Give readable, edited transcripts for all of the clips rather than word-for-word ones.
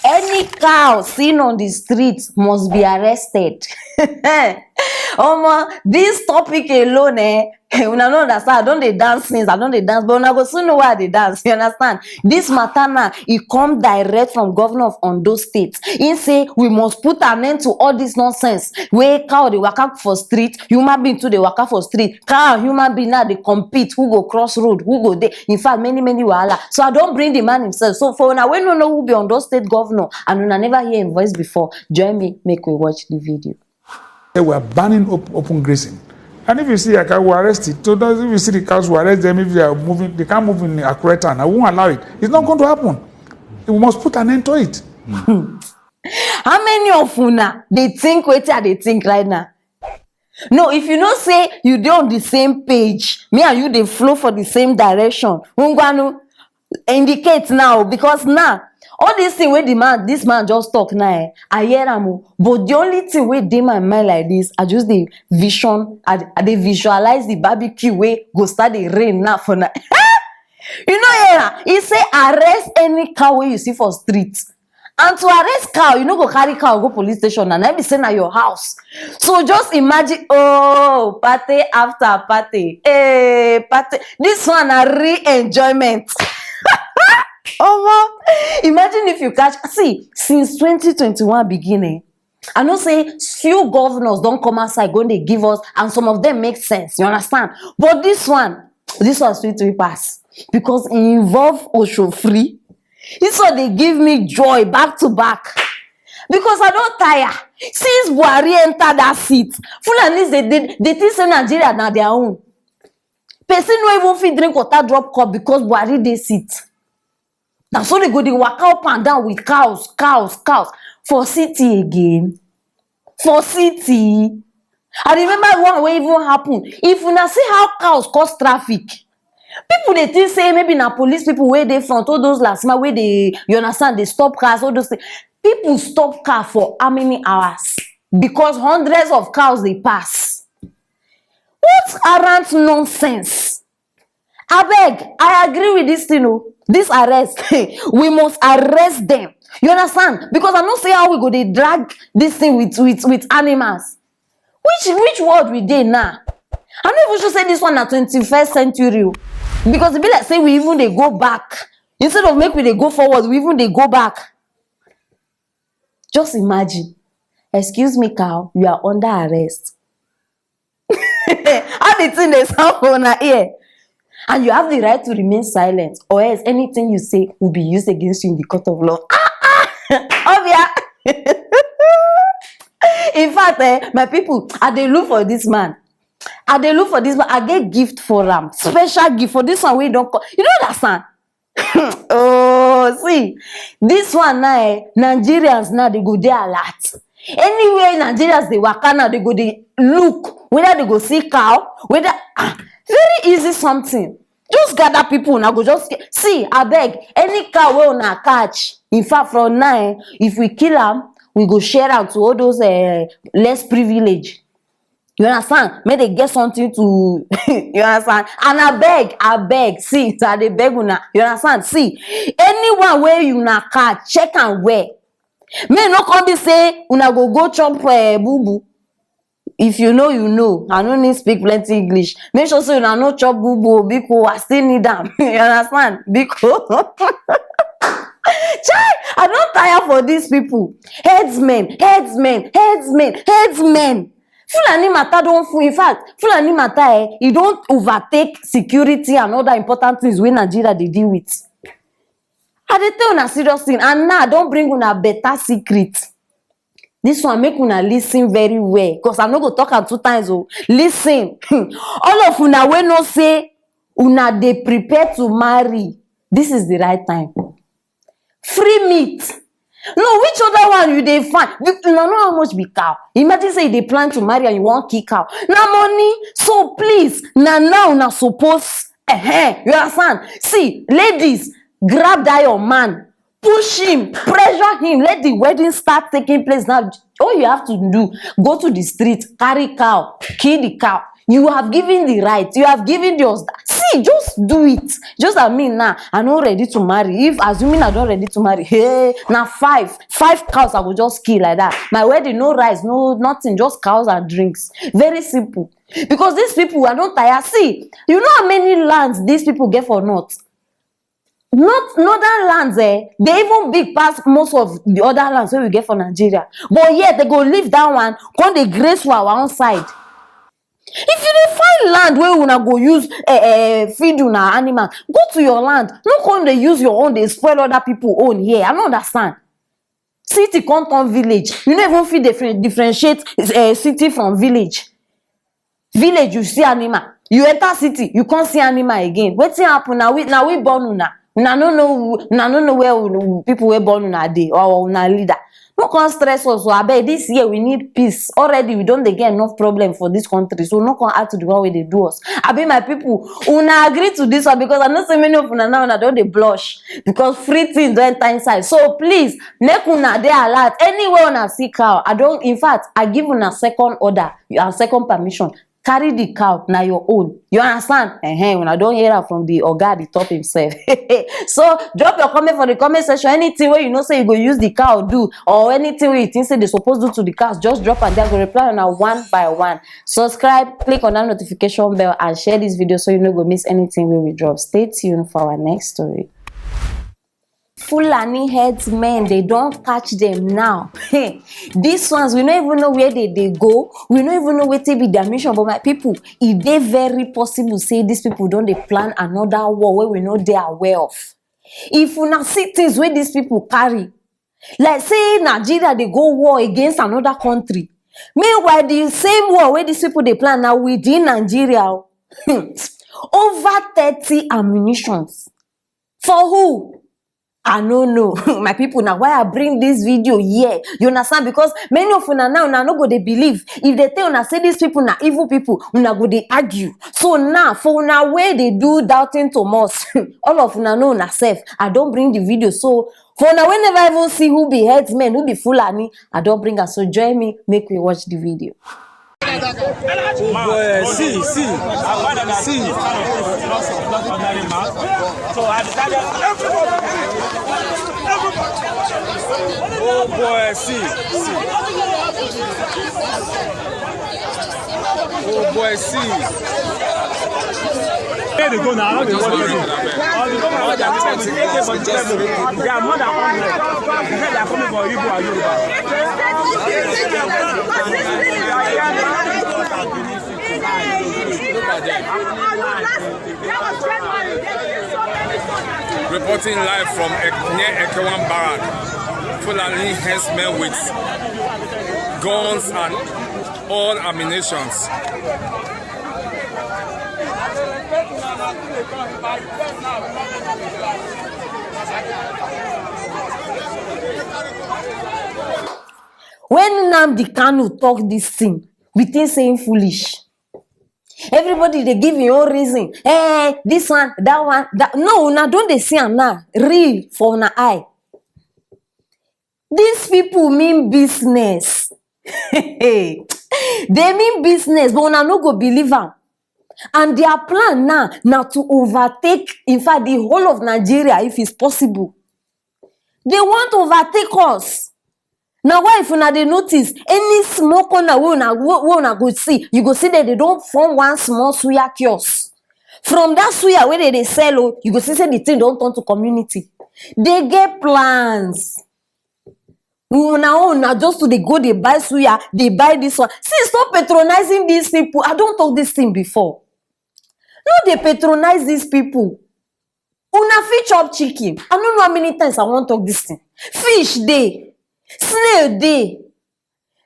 Any cow seen on the street must be arrested. This topic alone, una no understand. I don't dey dance since. I don't dey dance, but una go soon know why they dance. You understand? This matter now, it come direct from Governor of Ondo State. He say we must put an end to all this nonsense. Where cow dey waka for street, human being too dey waka for street. Cow and human being now they compete. Who go cross road? Who go there? In fact, many wahala. So I don't bring the man himself. So for una we no know who be Ondo State Governor and una never hear him voice before, join me. Make we watch the video. They were banning open grazing. And if you see a cow who arrested, so if you see the cows who arrest them, if they are moving, they can't move in Accurate and I won't allow it. It's not going to happen. We must put an end to it. How many of una they think wetin they think right now? No, if you know say you dey on the same page, me and you they flow for the same direction. Ungwanu indicate now because now all this thing where this man just talk now, I hear am. But the only thing where dey my mind like this, I just the vision, I dey visualize the barbecue way go start the rain now for now. You know, yeah, he say arrest any cow where you see for streets. And to arrest cow, you know, go carry cow, go police station, and every say na your house. So just imagine, oh, party after party. Hey, party. This one a real enjoyment. Imagine if you catch, see, since 2021 beginning, I know say few governors don't come outside going to give us, and some of them make sense, you understand? But this one sweet to pass because it involve Osho free. This one they give me joy back to back because I don't tire. Since Buhari enter that seat, Fulanis they think say Nigeria na their own. Person no even fit drink water drop cup because Buhari they sit. Now so they go dey waka up and down with cows for city again. For city. I remember one wey even happen. If una see how cows cause traffic, people they think say maybe na police people where they front all those last mile where they, you understand, they stop cars, all those things. People stop car for how many hours? Because hundreds of cows they pass. What arrant nonsense? Abeg, I agree with this thing. This arrest, we must arrest them. You understand? Because I don't see how we go they drag this thing with animals. Which word we dey now? I don't even should say this one na 21st century. Because it be like say we even they go back. Instead of make we they go forward, we even they go back. Just imagine. Excuse me, cow, you are under arrest. How the thing they sound for una ear? And you have the right to remain silent, or else anything you say will be used against you in the court of law. In fact, my people, I dey look for this man. I get gift for him. Special gift for this one. We don't call. You know that son? Oh, see, this one now, Nigerians now they go there a lot. Anywhere Nigerians they waka now, they go they look whether they go see cow, whether very easy something. Just gather people now go just see. I beg any cow we una catch. In fact, from now, if we kill them, we go share out to all those less privileged. You understand? May they get something to you understand? And I beg, see, so they beg una. You understand? See, anyone where you na catch, check and wear. May not come be say una go chop boo boo. If you know, you know. I don't need speak plenty English. Make sure so you know chop boo boo because I still need them. You understand? Because Chai, I don't tire for these people. Headsmen. Fulani matter don't fool. In fact, Fulani matter, you don't overtake security and other important things when Nigeria they deal with. I dey tell una serious thing, and now don't bring una better secret. This one make una listen very well, because I'm not gonna talk am 2 times. Oh, listen. All of una wey no say una dey prepare to marry. This is the right time. Free meat. No, which other one you dey find? You know how much be cow. Imagine say they plan to marry and you want kill cow. Na money. So please, now una suppose. You understand? See, ladies, grab that your man, push him, pressure him. Let the wedding start taking place now. All you have to do, go to the street, carry cow, kill the cow. You have given the right. You have given the. See, see, just do it. Just I mean now, I'm not ready to marry. If assuming I'm not ready to marry, hey, now five cows I will just kill like that. My wedding, no rice, no nothing, just cows and drinks. Very simple. Because these people are not tired. See, you know how many lands these people get for north? Northern lands, they even big past most of the other lands wey we get for Nigeria. But yet they go leave that one, come dey grace for our own side. If you dey find land where una go use feed una animal, go to your land. No come dey use your own, dey spoil other people own here. I no understand. City come turn village. You no even fit differentiate city from village. Village you see animal, you enter city you can't see animal again. Wetin happen na we born una. Una no know where people wey born una dey or una leader. No come stress us. So abeg this year we need peace. Already we don dey get enough problem for this country. So no come add to the one wey dey do us. Abi my people, una agree to this one because I know so many of una now don dey blush because free things don enter inside. So please make una dey alert. Anywhere una see cow, in fact I give una second order and second permission. Carry the cow, na your own. You understand? When I don't hear from the oga the top himself. So drop your comment for the comment section. Anything where you know say you go use the cow do, or anything where you think say they supposed to do to the cows, just drop and then go reply on a one by one. Subscribe, click on that notification bell, and share this video so you no go miss anything where we drop. Stay tuned for our next story. Fulani headsmen, they don't catch them now. These ones, we don't even know where they go. We don't even know where to be their mission. But my people, if they very possible say these people don't they plan another war where we know they are aware of. If we not see things where these people carry, like say Nigeria they go war against another country. Meanwhile, the same war where these people they plan now within Nigeria, over 30 ammunitions. For who? I don't know. My people, now why I bring this video here, you understand? Because many of una now no go they believe. If they tell una say these people na evil people, una go they argue. So now for una where they do doubting Thomas, all of una know una self. I don't bring the video. So for now whenever even see who be headsmen, who be Fulani, I don't bring her. So join me, make we watch the video. Oh boy, see. So I decided oh boy, see. Oh boy, see. Where they go now? They are more than 100. They are coming for Igbo and Reporting live from near Ekewan Barrack, Fulani henchmen with guns and all ammunitions. When Nnamdi Kanu talk this thing, we think saying foolish. Everybody they give your own reason. This one, that one, that. No, now don't they see am now? Real for una eye. These people mean business. They mean business, but una no go believe am. And their plan now to overtake, in fact, the whole of Nigeria, if it's possible. They want to overtake us. Now, why if una dey notice any small corner we una go see, you go see that they don't form one small suya kiosk. From that suya where they sell, you go see say the thing don't turn to community. They get plans. Una just to they go, they buy suya, they buy this one. See, stop patronizing these people. I don't talk this thing before. No, they patronize these people. Una fit chop chicken. I don't know how many times I want to talk this thing. Fish day. Snail day.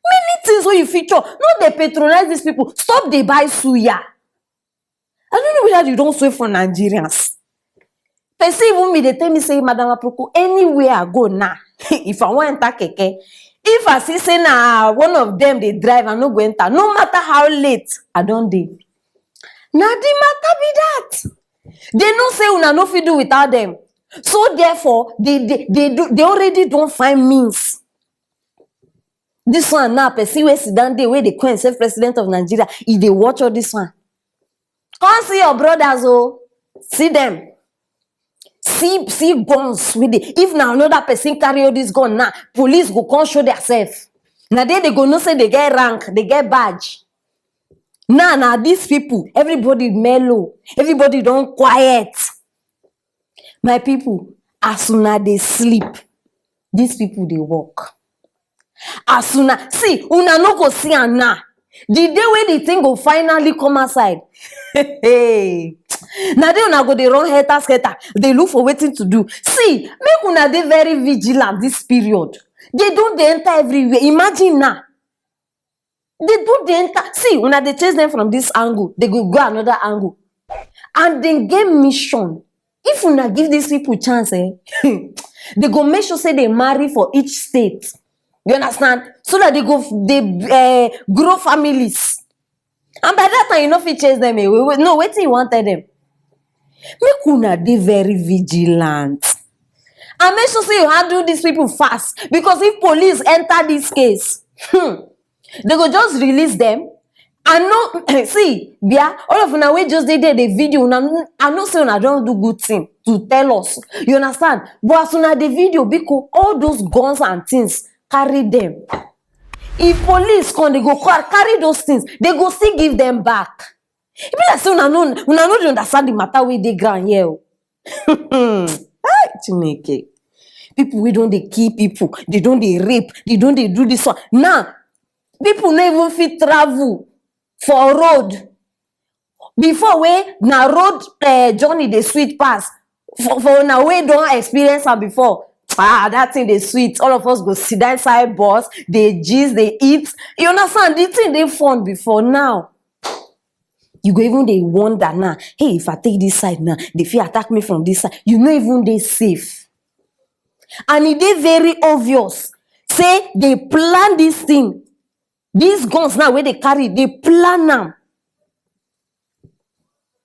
Many things when you feature. No, they patronize these people. Stop they buy suya. I don't know whether you don't swear for Nigerians. Person even me, they tell me say, Madam Aproko, anywhere I go now, if I want to enter keke, if I see say one of them they drive and no go enter, no matter how late, I don't dey. Now the matter be that. They no say una no fit do without them. So therefore, they already don't find means. This one now, person wey sit down there where they call himself president of Nigeria, if they watch all this one, come see your brothers, oh. See them. See guns with it. If now another person carry all this gun now, police go come show themselves. Now they go no say they get rank, they get badge. Now these people, everybody mellow, everybody don't quiet. My people, as soon as they sleep, these people they walk. As soon as see, una no go see am now. The day when the thing go finally come outside. Hey. Now they una go they run scatter. They look for waiting to do. See, make una they very vigilant this period. They don't they enter everywhere. Imagine now. They don't they enter. See, una they chase them from this angle, they go another angle. And then get mission. If una give these people chance, they go make sure say they marry for each state. You understand? So that they grow families. And by that time, you know if you chase them away. No, wait till you wanted them. Make una dey very vigilant. And make sure say you handle these people fast. Because if police enter this case, they go just release them. And no, see, Bia, all of una we just did the video. I know say una don't do good thing to tell us. You understand? But as una the video, because all those guns and things, carry them. If police come, they go carry those things. They go still give them back. It be like say una no understand the matter with the ground here. Chineke. People we don't they kill people. They don't they rape. They don't they do this one. Now, people no even fit travel for road. Before we na road journey they sweet pass. For now we don't experience am before. That thing they sweet. All of us go sit down inside bus. They gist, they eat. You understand? The thing they fun before now. You go even they wonder now. Hey, if I take this side now, they feel attack me from this side. You know even they safe. And it is very obvious. Say they plan this thing. These guns now where they carry, they plan them.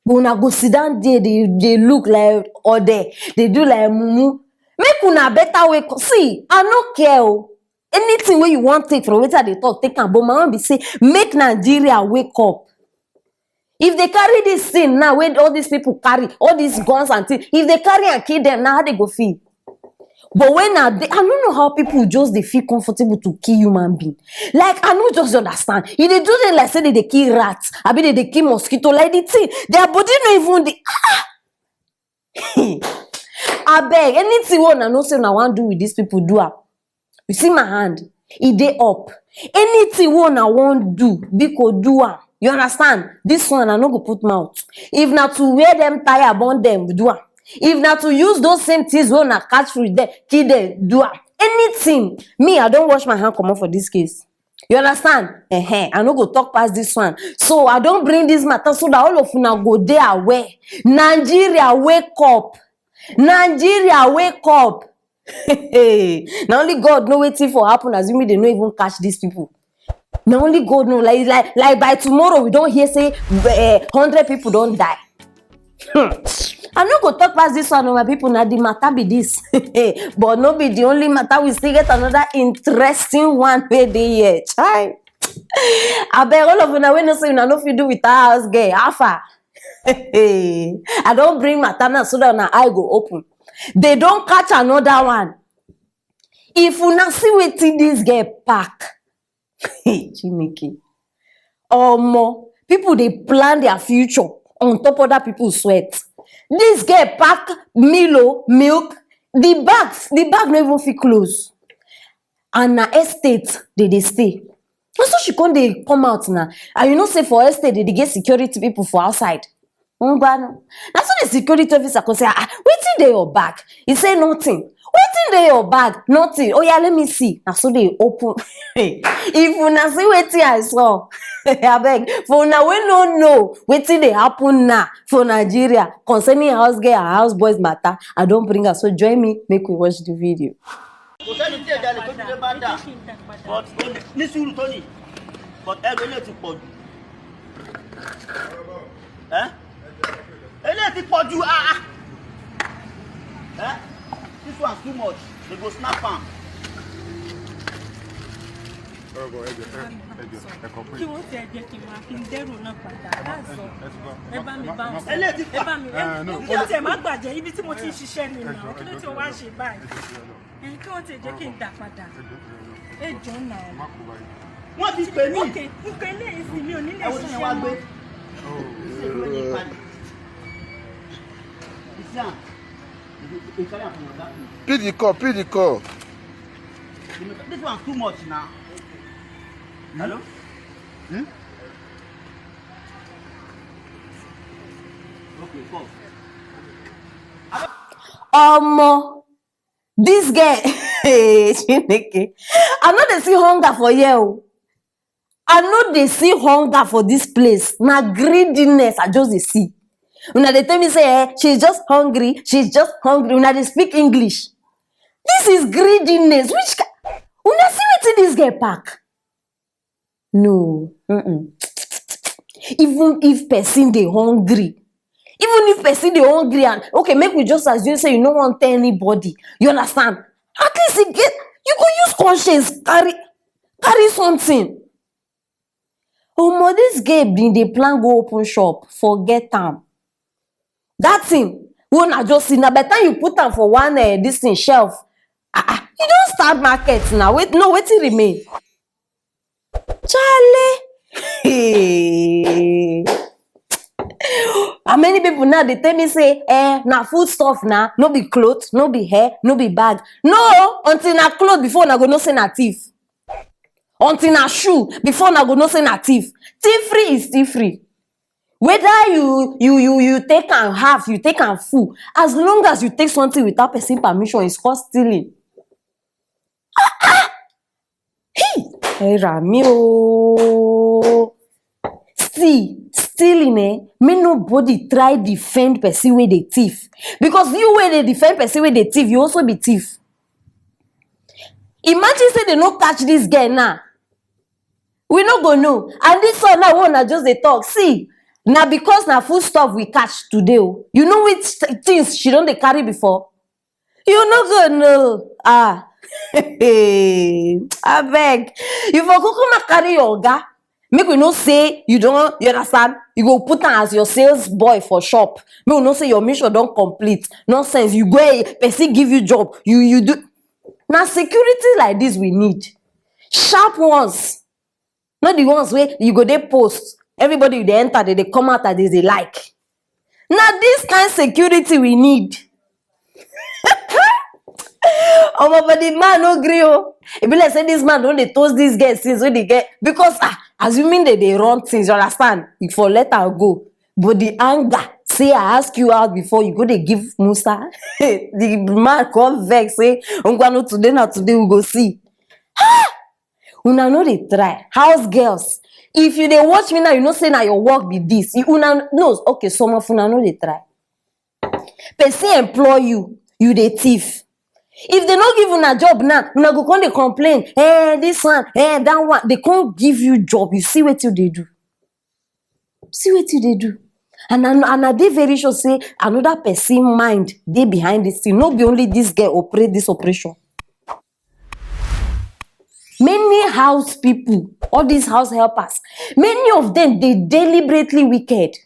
But when I go sit down there, they look like or they do like mumu. Make una better way. See, I no care. Anything where you want take from where they talk, take am. But my mom be say, make Nigeria wake up. If they carry this thing now, where all these people carry, all these guns and things, if they carry and kill them, now how they go feel? But when I don't know how people just they feel comfortable to kill human being. Like I don't just understand. If they do them like say they kill rats, I mean they kill mosquito, like the thing, their body not even the I beg anything one I know say I want to do with these people do up. You see my hand, it dey up. Anything one I want do, because do am. You understand? This one I no go put mouth. If not to wear them tie upon them, do am. If not to use those same things when I catch free there, kill them, do am. Anything. Me, I don't wash my hand come on for this case. You understand? I no go talk past this one. So I don't bring this matter so that all of you now go there aware. Nigeria, wake up. Nigeria, wake up. Now only God know waiting for happen. Assuming they don't even catch these people. Now only God know. Like by tomorrow we don't hear say 100 people don't die. I'm not going to talk past this one. My people, now the matter be this. But no be the only matter. We still get another interesting one where they here. I beg all of you now when you say you know if you do with our house girl. Alpha. I don't bring matter now so that now I go open. They don't catch another one. If you not see waiting this girl pack. Chineke. More people they plan their future on top of other people's sweat. This girl pack Milo, milk, the bag no even fit close. And na estate they stay. So she can't come out now. And you know say for estate they get security people for outside. That's so the security officer can say, waiting there your bag. He say nothing. Waiting there your bag, nothing. Oh yeah, let me see. That's so they open. If you not see waiting I saw. I beg. For now we don't know waiting they happen now for Nigeria concerning house girl and house boys matter. I don't bring her. So join me, make we watch the video. This one's too much. They go snap am. Kí wọ́n ti ẹ̀jẹ̀ kí n máa fi dẹ́rù náà padà. Láàzọ, ẹ bá mi bá wọn. Ẹ bá mi. Kí wọ́n ti ẹ̀ má gbàjẹ́ ibi tí mo ti ń ṣiṣẹ́ nìyẹn. Kí ló ti wá ṣe báyìí? Kí wọ́n ti ẹ̀jẹ̀ kí n dà padà. Ẹ jọ náà. Wọ́n ti pè mí. Ok, nǹkan eléyìí sì mi ò ní lè ṣiṣẹ́ mọ́. Pick the call. This one too much now. Hello? Okay, call. This girl, Chineke, I know they see hunger for you. I know they see hunger for this place. Na greediness, I just they see. Una they tell me say, she's just hungry. Una they speak English. This is greediness. Una see wetin this girl pack? No. Even if person they hungry, and okay, make we just assume say you no want tell anybody. You understand? At least you go use conscience, carry something. This girl bin dey plan go open shop, forget am. That thing, when I just see now, by the time you put am for one this thing shelf, you don't start market now. Wetin remain? Charlie. How many people now they tell me say, na food stuff now, no be clothes, no be hair, no be bag. No, until na clothes before na go know say na thief. Until na shoe before na go know say na thief. Thief free is thief free. Whether you take am half, you take am full, as long as you take something without person permission, it's called stealing. Hey, Rami, stealing, make nobody try defend person wey dey thief. Because you wey dey defend person wey dey thief, you also be thief. Imagine say they no catch this girl now. We no go know. And this one now, one just dey talk. See, now because na food stuff we catch today. You know which things she don dey carry before? You no go know. Abeg, you for kukuma carry your oga. Make we know say you understand. You go put am as your sales boy for shop. Make we know say your mission don complete. Nonsense. You go, person give you job. You do. Now security like this we need. Sharp ones. Not the ones where you go dey post. Everybody they enter, they come out as they like. Now this kind of security we need. But the man no gree. It be like say this man don't they toast these guys since when they get, because assuming that they run things, you understand? You for let her go. But the anger, say I ask you out before you go they give Musa. The man come vex say, I'm going to today, not today we go see. Una know they try. House girls. If you they watch me now, you know say now your work be this. You una knows okay, some of una know they try. Person employ you they thief. If they not give una job now, una go come they complain. This one, that one. They can't give you job. You see what they do. And I dey very sure say another person mind they behind this thing. Not be only this girl operate this operation. Many house people, all these house helpers, many of them they deliberately wicked.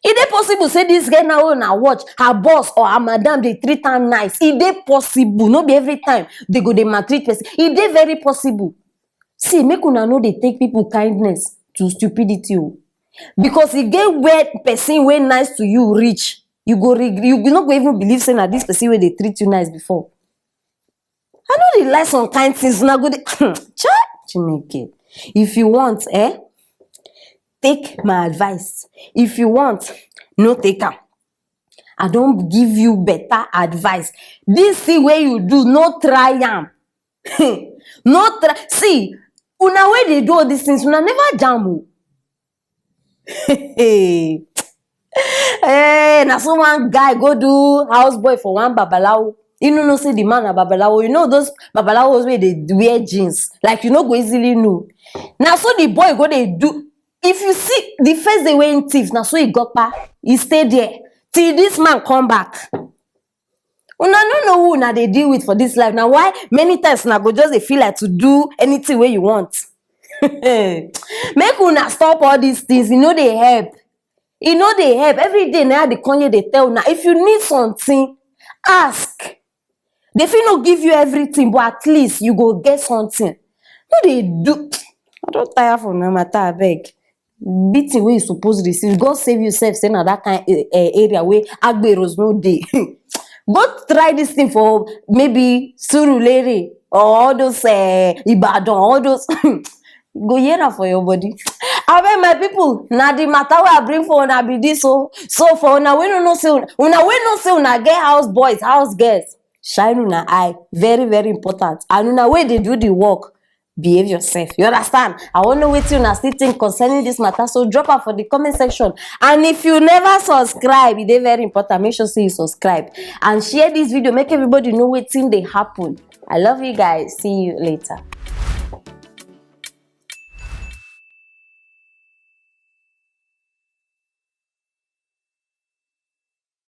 Is it possible say this girl now watch her boss or her madam they treat her nice? Is it possible? Not be every time they go they maltreat person. Is it very possible? See, make una know they take people kindness to stupidity. Because you get where person way nice to you rich, you not go even believe saying that this person way they treat you nice before. I know they like some kind things. Not good. Chineke. If you want, take my advice. If you want, no take am. I don't give you better advice. This thing where you do, no try am. No try. See, una way they do all these things, una never jam. Now so one guy go do houseboy for one babalawo. You know say the man a babalawo. You know those babalawos where they wear jeans. Like you know go easily know. Now so the boy go they do. If you see the first day when thief, now so he got back, he stayed there till this man come back. Una no know who una dey deal with for this life. Now why many times una go just dey feel like to do anything wey you want. Make una stop all these things. E no dey help. E no dey help. Every day na the Kanye dey tell una, if you need something, ask. They fit no give you everything, but at least you go get something. No dey do. I don tire for una matter, abeg. Beating wey you suppose receive, God save you sef say na that kind area wey agberos no dey. Go try this thing for maybe Surulere or all those Ibadan, all those. Go hear am for your body. Abeg my people, na the matter wey I bring for una be this o. So for una wey no know say una get house boys, house girls, shine una eye, very very important. And una wey dey do the work, behave yourself. You understand? I wan know wetin una still think concerning this matter, so drop am for the comment section. And if you never subscribe, e dey very important, make sure say you subscribe and share this video, make everybody know wetin dey happen. I love you guys. See you later.